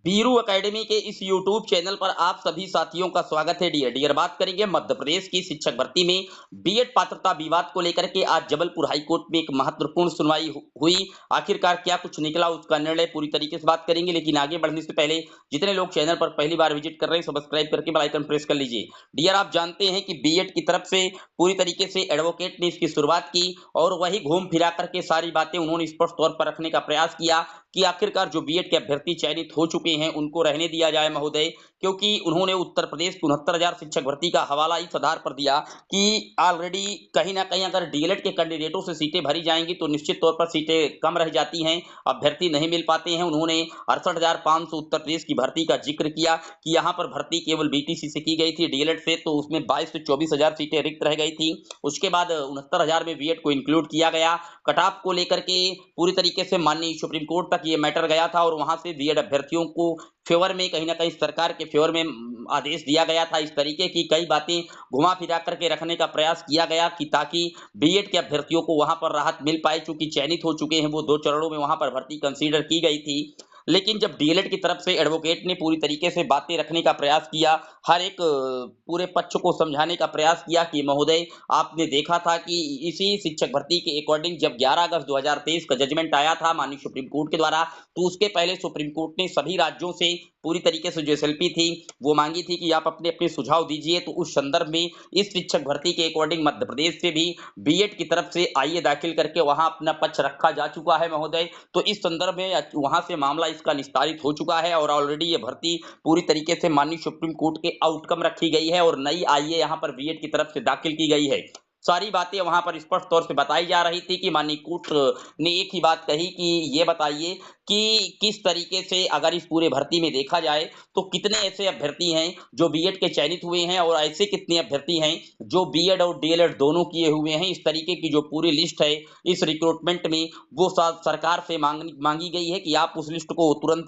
Biru academy के इस YouTube channel पर आप सभी साथियों का स्वागत है। डियर बात करेंगे मध्य प्रदेश की शिक्षक भर्ती में बीएड पात्रता विवाद को लेकर के। आज जबलपुर हाईकोर्ट में एक महत्वपूर्ण सुनवाई हुई। आखिरकार क्या कुछ निकला, उसका निर्णय पूरी तरीके से बात करेंगे। लेकिन आगे बढ़ने से पहले जितने लोग चैनल पर पहली बार विजिट कर रहे हैं, सब्सक्राइब करके बेल आइकन प्रेस कर लीजिए। डियर, आप जानते हैं कि बीएड की तरफ से पूरी तरीके से एडवोकेट ने इसकी शुरुआत की और वही घूम फिरा करके सारी बातें उन्होंने स्पष्ट तौर पर रखने का प्रयास किया कि आखिरकार जो बीएड के अभ्यर्थी चयनित हो चुके हैं उनको रहने दिया जाए महोदय, क्योंकि उन्होंने उत्तर प्रदेश की 69,000 शिक्षक भर्ती का हवाला इस आधार पर दिया कि ऑलरेडी कहीं ना कहीं अगर डीएलएड के कैंडिडेटों से सीटें भरी जाएंगी तो निश्चित तौर पर सीटें कम रह जाती हैं, अभ्यर्थी नहीं मिल पाते हैं। उन्होंने 68,500 उत्तर प्रदेश की भर्ती का जिक्र किया कि यहाँ पर भर्ती केवल बीटीसी से की गई थी, डीएलएड से तो उसमें 22 से 24,000 सीटें रिक्त रह गई थी। उसके बाद 69,000 में बीएड को इंक्लूड किया गया। कट ऑफ को लेकर के पूरी तरीके से माननीय सुप्रीम कोर्ट तक ये मैटर गया था और वहां से बीएड अभ्यर्थियों को फेवर में, कहीं ना कहीं सरकार के फेवर में आदेश दिया गया था। इस तरीके की कई बातें घुमा फिरा करके रखने का प्रयास किया गया कि ताकि बीएड के अभ्यर्थियों को वहां पर राहत मिल पाए, चूंकि चयनित हो चुके हैं वो 2 चरणों में वहां पर भर्ती कंसीडर की गई थी। लेकिन जब डीएलएड की तरफ से एडवोकेट ने पूरी तरीके से बातें रखने का प्रयास किया, हर एक पूरे पक्ष को समझाने का प्रयास किया कि महोदय, आपने देखा था कि इसी शिक्षक भर्ती के अकॉर्डिंग जब 11 अगस्त 2023 का जजमेंट आया था माननीय सुप्रीम कोर्ट के द्वारा, तो उसके पहले सुप्रीम कोर्ट ने सभी राज्यों से पूरी तरीके से जो एसएलपी थी वो मांगी थी कि आप अपने अपने सुझाव दीजिए। तो उस संदर्भ में इस शिक्षक भर्ती के अकॉर्डिंग मध्य प्रदेश से भी बीएड की तरफ से आईए दाखिल करके वहां अपना पक्ष रखा जा चुका है महोदय। तो इस संदर्भ में वहां से मामला इसका निस्तारित हो चुका है और ऑलरेडी ये भर्ती पूरी तरीके से माननीय सुप्रीम कोर्ट के आउटकम रखी गई है और नई आईए यहां पर बीएड की तरफ से दाखिल की गई है। सारी बातें वहां पर स्पष्ट तौर से बताई जा रही थी कि माननीय कोर्ट ने एक ही बात कही कि ये बताइए कि किस तरीके से अगर इस पूरे भर्ती में देखा जाए तो कितने ऐसे अभ्यर्थी हैं जो बीएड के चयनित हुए हैं और ऐसे कितने अभ्यर्थी हैं जो बीएड और डीएलएड दोनों किए हुए हैं। इस तरीके की जो पूरी लिस्ट है इस रिक्रूटमेंट में वो सरकार से मांगी गई है कि आप उस लिस्ट को तुरंत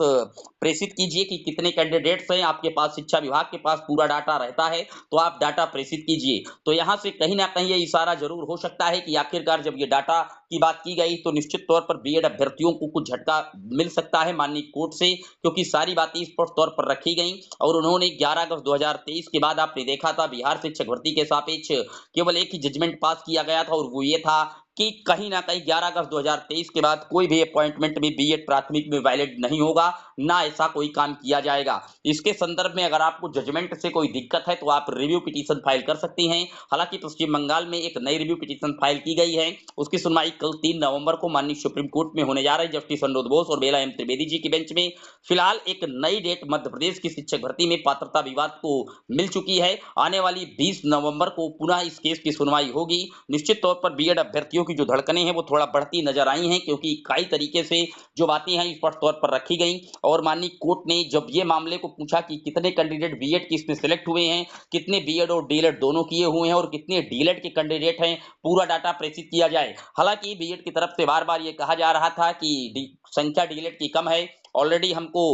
प्रेषित कीजिए कि कितने कैंडिडेट्स हैं आपके पास। शिक्षा विभाग के पास पूरा डाटा रहता है तो आप डाटा प्रेषित कीजिए। तो यहाँ से कहीं ना कहीं ये इशारा जरूर हो सकता है कि आखिरकार जब ये डाटा की बात की गई तो निश्चित तौर पर बीएड अभ्यर्थियों को कुछ झटका मिल सकता है माननीय कोर्ट से, क्योंकि सारी बातें स्पष्ट तौर पर रखी गई और उन्होंने 11 अगस्त 2023 के बाद आपने देखा था बिहार शिक्षक भर्ती के सापेक्ष केवल एक ही जजमेंट पास किया गया था और वो ये था कि कहीं ना कहीं 11 अगस्त 2023 के बाद कोई भी अपॉइंटमेंट में बीएड प्राथमिक में वैलिड नहीं होगा, ना ऐसा कोई काम किया जाएगा। इसके संदर्भ में अगर आपको जजमेंट से कोई दिक्कत है तो आप रिव्यू पिटीशन फाइल कर सकती हैं। हालांकि पश्चिम बंगाल में एक नई रिव्यू पिटीशन फाइल की गई है, उसकी सुनवाई कल 3 नवंबर को माननीय सुप्रीम कोर्ट में होने जा रही है जस्टिस अनुरोध बोस और बेला एम त्रिवेदी जी की बेंच में। फिलहाल एक नई डेट मध्य प्रदेश की शिक्षक भर्ती में पात्रता विवाद को मिल चुकी है। आने वाली 20 नवंबर को पुनः इस केस की सुनवाई होगी। निश्चित तौर पर बीएड अभ्यर्थियों की जो धड़कनें हैं वो थोड़ा बढ़ती नजर आई हैं, क्योंकि कई तरीके से जो बातें हैं स्पष्ट तौर पर रखी गई और माननीय कोर्ट ने जब ये मामले को पूछा कि कितने कैंडिडेट बीएड की इसमें सिलेक्ट हुए हैं, कितने बीएड और डीएलएड दोनों किए हुए हैं और कितने डीएलएड के कैंडिडेट हैं, पूरा डाटा प्रेषित किया जाए। हालांकि बीएड की तरफ से बार बार ये कहा जा रहा था कि संख्या डीएलएड की कम है, ऑलरेडी हमको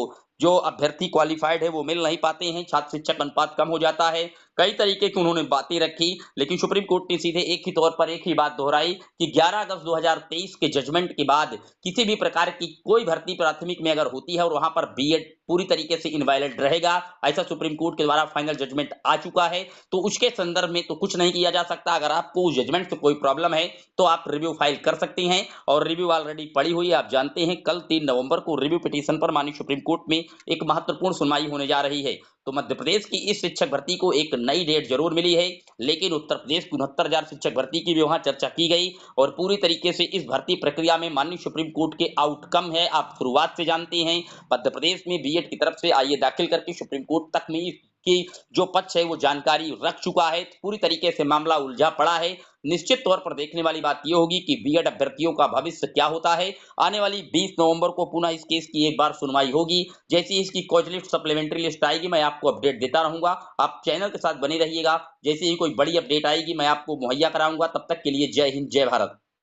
जो अभ्यर्थी क्वालिफाइड है वो मिल नहीं पाते हैं, छात्र शिक्षक अनुपात कम हो जाता है। कई तरीके की उन्होंने बातें रखी, लेकिन सुप्रीम कोर्ट ने सीधे एक ही तौर पर एक ही बात दोहराई कि 11 अगस्त 2023 के जजमेंट के बाद किसी भी प्रकार की कोई भर्ती प्राथमिक में अगर होती है और वहां पर बीएड पूरी तरीके से इनवैलिड रहेगा, ऐसा सुप्रीम कोर्ट के द्वारा फाइनल जजमेंट आ चुका है। तो उसके संदर्भ में तो कुछ नहीं किया जा सकता। अगर आपको उस जजमेंट से कोई प्रॉब्लम है तो आप रिव्यू फाइल कर सकती हैं और रिव्यू ऑलरेडी पड़ी हुई है। आप जानते हैं कल 3 नवंबर को रिव्यू पिटीशन पर माननीय सुप्रीम कोर्ट में एक महत्वपूर्ण सुनवाई होने जा रही है। तो मध्य प्रदेश की इस शिक्षक भर्ती को एक नई डेट जरूर मिली है, लेकिन उत्तर प्रदेश की 69,000 शिक्षक भर्ती की भी वहां चर्चा की गई और पूरी तरीके से इस भर्ती प्रक्रिया में माननीय सुप्रीम कोर्ट के आउटकम है आप शुरुआत से जानते हैं। मध्य प्रदेश में बीएड की तरफ से आईए दाखिल करके सुप्रीम कोर्ट तक में की जो पक्ष है वो जानकारी रख चुका है। पूरी तरीके से मामला उलझा पड़ा है। निश्चित तौर पर देखने वाली बात यह होगी कि बीएड अभ्यर्थियों का भविष्य क्या होता है। आने वाली 20 नवंबर को पुनः इस केस की एक बार सुनवाई होगी। जैसे ही इसकी कॉज लिस्ट, सप्लीमेंट्री लिस्ट आएगी मैं आपको अपडेट देता रहूंगा। आप चैनल के साथ बने रहिएगा, जैसे ही कोई बड़ी अपडेट आएगी मैं आपको मुहैया कराऊंगा। तब तक के लिए जय हिंद, जय भारत।